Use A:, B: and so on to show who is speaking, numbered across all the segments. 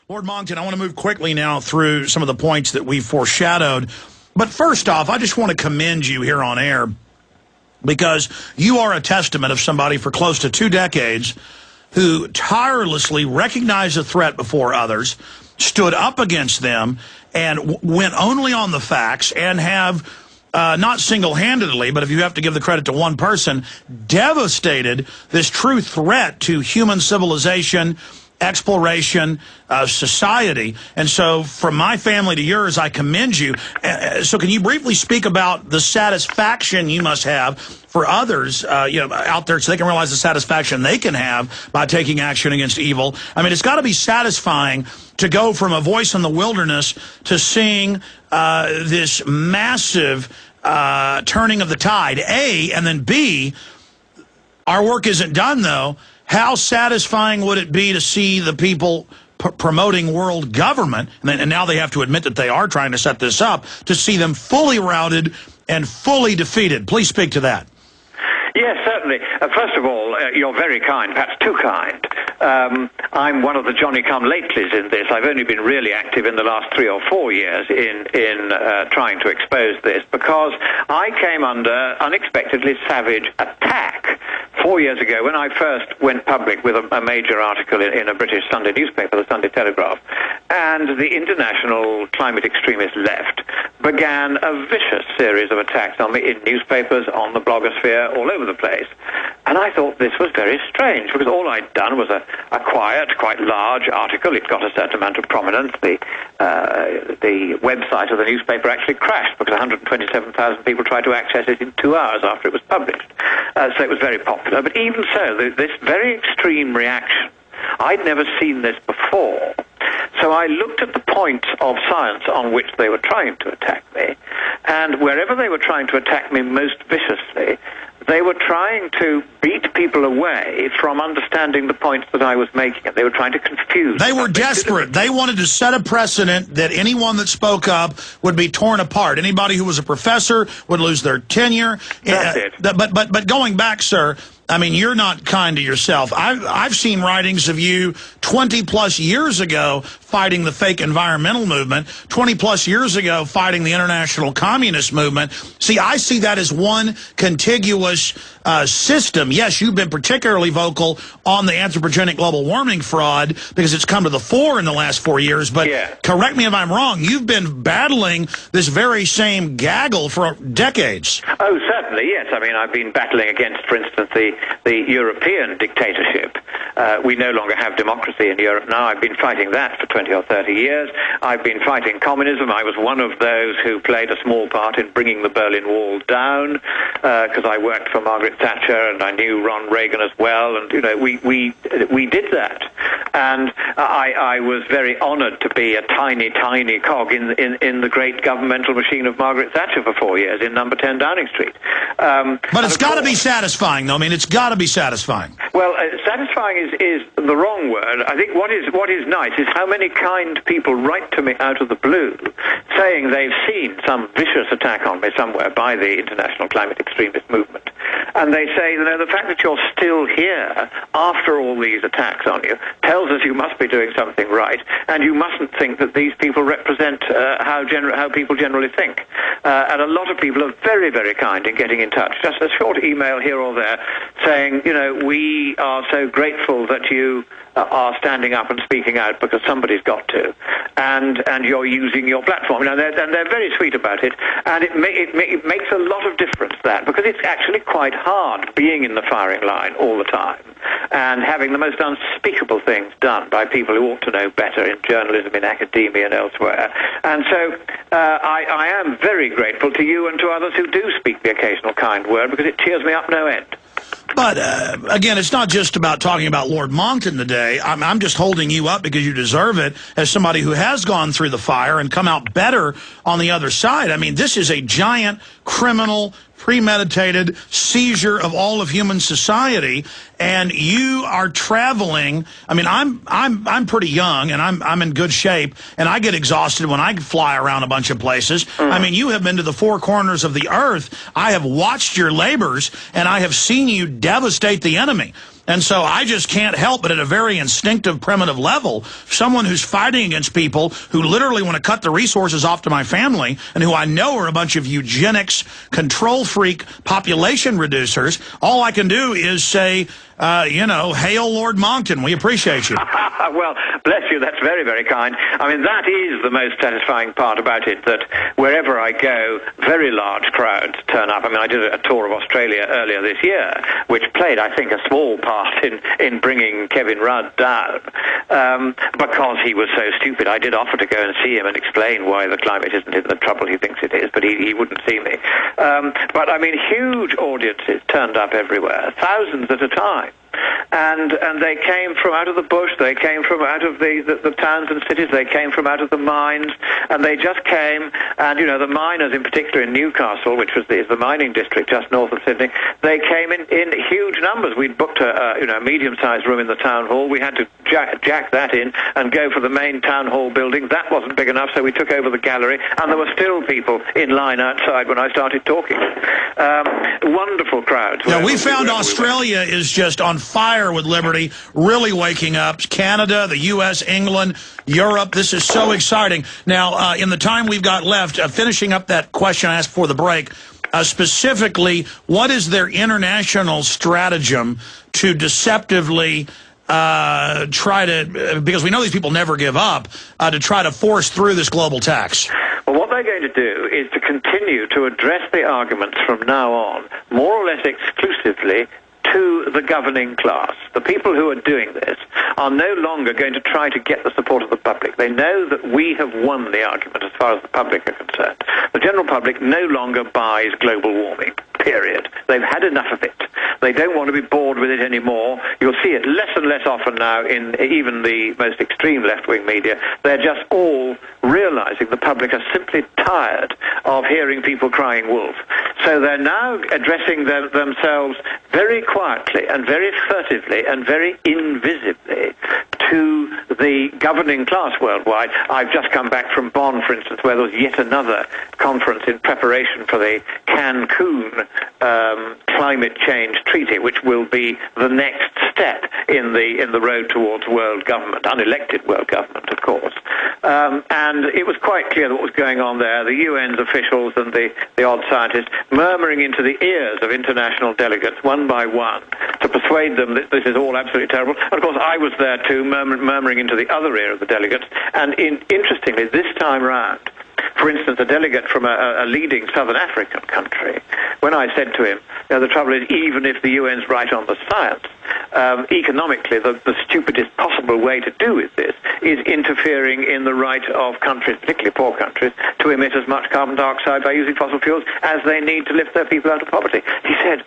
A: Lord Monckton, I want to move quickly now through some of the points that we foreshadowed. But first off, I just want to commend you here on air because you are a testament of somebody for close to 2 decades who tirelessly recognized a threat before others, stood up against them, and went only on the facts and have, not single-handedly, but if you have to give the credit to one person, devastated this true threat to human civilization, exploration, society. And so from my family to yours, I commend you. So can you briefly speak about the satisfaction you must have for others out there so they can realize the satisfaction they can have by taking action against evil? I mean, it's got to be satisfying to go from a voice in the wilderness to seeing this massive turning of the tide, A, and then B, our work isn't done, though. How satisfying would it be to see the people promoting world government, and now they have to admit that they are trying to set this up, to see them fully routed and fully defeated? Please speak to that.
B: Yes, certainly. First of all, you're very kind, perhaps too kind. I'm one of the Johnny-come-latelys in this. I've only been really active in the last 3 or 4 years in trying to expose this, because I came under unexpectedly savage attack 4 years ago when I first went public with a major article in a British Sunday newspaper, the Sunday Telegraph, and the international climate extremist left began a vicious series of attacks on me in newspapers, on the blogosphere, all over the place. And I thought this was very strange, because all I'd done was a quiet, quite large article. It got a certain amount of prominence. The website of the newspaper actually crashed because 127,000 people tried to access it in 2 hours after it was published. So it was very popular. But even so, this very extreme reaction, I'd never seen this before. So I looked at the points of science on which they were trying to attack me, and wherever they were trying to attack me most viciously, they were trying to beat people away from understanding the points that I was making, and they were trying to confuse.
A: They were desperate. They wanted to set a precedent that anyone that spoke up would be torn apart. Anybody who was a professor would lose their tenure.
B: That's it.
A: But going back, sir, I mean, you're not kind to yourself. I've seen writings of you 20-plus years ago fighting the fake environmental movement, 20-plus years ago fighting the international communist movement. See, I see that as one contiguous system. Yes, you've been particularly vocal on the anthropogenic global warming fraud because it's come to the fore in the last 4 years. But yeah, correct me if I'm wrong, you've been battling this very same gaggle for decades.
B: Oh, certainly, yes. I mean, I've been battling against, for instance, the European dictatorship. We no longer have democracy in Europe now. I've been fighting that for 20 or 30 years. I've been fighting communism. I was one of those who played a small part in bringing the Berlin Wall down, because I worked for Margaret Thatcher and I knew Ron Reagan as well, and we did that. And I was very honored to be a tiny cog in the great governmental machine of Margaret Thatcher for 4 years in number 10 Downing Street.
A: But it's got to be satisfying, though. I mean, it's got to be satisfying.
B: Well, satisfying is the wrong word. I think what is nice is how many kind people write to me out of the blue saying they've seen some vicious attack on me somewhere by the international climate extremist movement. And they say, the fact that you're still here after all these attacks on you tells us you must be doing something right, and you mustn't think that these people represent how people generally think. And a lot of people are very, very kind in getting in touch. Just a short email here or there saying, we are so grateful that you are standing up and speaking out because somebody's got to, and you're using your platform. And they're very sweet about it, and it makes a lot of difference, that, because it's actually quite hard being in the firing line all the time and having the most unspeakable things done by people who ought to know better in journalism, in academia and elsewhere. And so I am very grateful to you and to others who do speak the occasional kind word, because it cheers me up no end.
A: But, again, it's not just about talking about Lord Monckton today. I'm just holding you up because you deserve it as somebody who has gone through the fire and come out better on the other side. I mean, this is a giant criminal, premeditated seizure of all of human society, and you are traveling. I mean, I'm pretty young, and I'm in good shape, and I get exhausted when I fly around a bunch of places. I mean, you have been to the four corners of the earth. I have watched your labors, and I have seen you devastate the enemy. And so I just can't help but at a very instinctive, primitive level, someone who's fighting against people who literally want to cut the resources off to my family and who I know are a bunch of eugenics, control freak, population reducers, all I can do is say, you know, hail Lord Monckton. We appreciate you.
B: Well, bless you. That's very, very kind. I mean, that is the most satisfying part about it, that wherever I go, very large crowds turn up. I mean, I did a tour of Australia earlier this year, which played, I think, a small part in bringing Kevin Rudd down, because he was so stupid. I did offer to go and see him and explain why the climate isn't in the trouble he thinks it is, but he wouldn't see me. But, I mean, huge audiences turned up everywhere, thousands at a time. And they came from out of the bush, they came from out of the towns and cities, they came from out of the mines, and they just came, and, you know, the miners in particular in Newcastle, which is the mining district just north of Sydney, they came in huge numbers. We'd booked a medium-sized room in the town hall. We had to jack that in and go for the main town hall building. That wasn't big enough, so we took over the gallery, and there were still people in line outside when I started talking. Wonderful crowds.
A: Yeah, we found Australia is just on fire with liberty, really waking up. Canada, the U.S., England, Europe. This is so exciting. Now, in the time we've got left, finishing up that question I asked before the break, specifically, what is their international stratagem to deceptively try to, because we know these people never give up, to try to force through this global tax?
B: Well, what they're going to do is to continue to address the arguments from now on, more or less exclusively, to the governing class. The people who are doing this are no longer going to try to get the support of the public. They know that we have won the argument as far as the public are concerned. The general public no longer buys global warming, period. They've had enough of it. They don't want to be bored with it anymore. You'll see it less and less often now in even the most extreme left-wing media. They're just all realizing the public are simply tired of hearing people crying wolf. So they're now addressing themselves very quietly and very furtively and very invisibly to the governing class worldwide. I've just come back from Bonn, for instance, where there was yet another conference in preparation for the Cancun climate change treaty, which will be the next step in the road towards world government, unelected world government, of course. And it was quite clear that what was going on there, the UN's officials and the odd scientists murmuring into the ears of international delegates one by one to persuade them that this is all absolutely terrible. And of course, I was there too, murmuring into the other ear of the delegates. And interestingly, this time round, for instance, a delegate from a leading Southern African country, when I said to him, you know, the trouble is, even if the UN's right on the science, economically, the stupidest possible way to do with this is interfering in the right of countries, particularly poor countries, to emit as much carbon dioxide by using fossil fuels as they need to lift their people out of poverty. He said,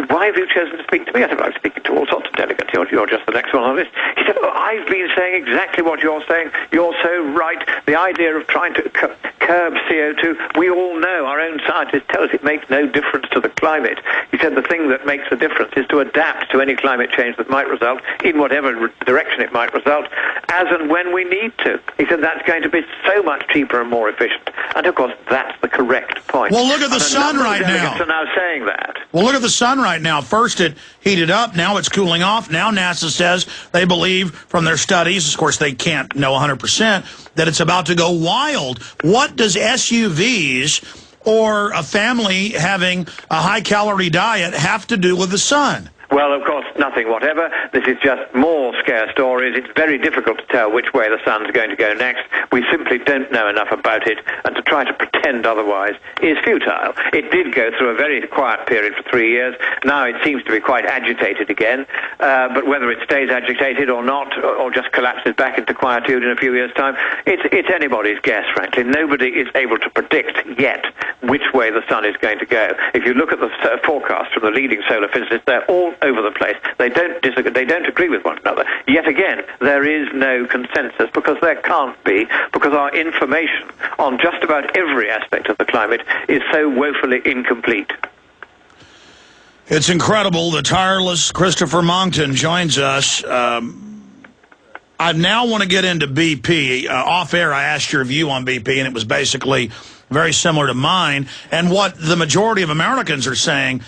B: why have you chosen to speak to me? I said, well, I'm speaking to all sorts of delegates. You're just the next one on the list. He said, oh, I've been saying exactly what you're saying. You're so right. The idea of trying to curb CO2, we all know, our own scientists tell us it makes no difference to the climate. He said the thing that makes a difference is to adapt to any climate change that might result, in whatever direction it might result, as and when we need to. He said that's going to be so much cheaper and more efficient. And, of course, that's the correct point.
A: Well, look at the sun right now.
B: Delegates are now saying that.
A: Well, look at the sun right now. First it heated up, now it's cooling off. Now NASA says they believe from their studies, of course they can't know 100%, that it's about to go wild. What does SUVs or a family having a high-calorie diet have to do with the sun?
B: Well, of course, nothing whatever. This is just more scare stories. It's very difficult to tell which way the sun's going to go next. We simply don't know enough about it, and to try to pretend otherwise is futile. It did go through a very quiet period for 3 years. Now it seems to be quite agitated again, but whether it stays agitated or not, or just collapses back into quietude in a few years' time, it's anybody's guess, frankly. Nobody is able to predict yet which way the sun is going to go. If you look at the forecast from the leading solar physicists, they're all over the place. They don't disagree. They don't agree with one another. Yet again, there is no consensus, because there can't be, because our information on just about every aspect of the climate is so woefully incomplete.
A: It's incredible. The tireless Christopher Monckton joins us. I now want to get into BP. Off air, I asked your view on BP, and it was basically very similar to mine. And what the majority of Americans are saying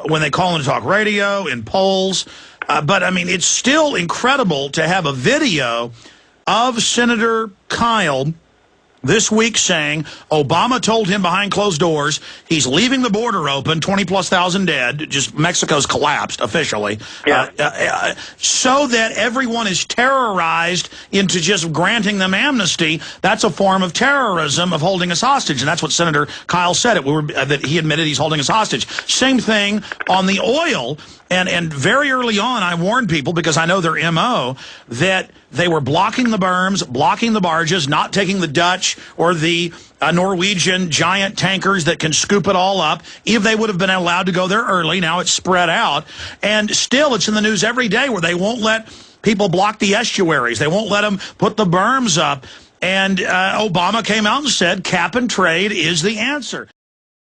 A: when they call into talk radio, in polls, But, I mean, it's still incredible to have a video of Senator Kyle this week saying Obama told him behind closed doors he's leaving the border open, 20+ thousand dead, just Mexico's collapsed officially, so that everyone is terrorized into just granting them amnesty. That's a form of terrorism, of holding us hostage, and that's what Senator Kyle said. That he admitted he's holding us hostage. Same thing on the oil. And very early on, I warned people, because I know their MO, that they were blocking the berms, blocking the barges, not taking the Dutch or the Norwegian giant tankers that can scoop it all up. If they would have been allowed to go there early, now it's spread out. And still, it's in the news every day where they won't let people block the estuaries. They won't let them put the berms up. And Obama came out and said cap and trade is the answer.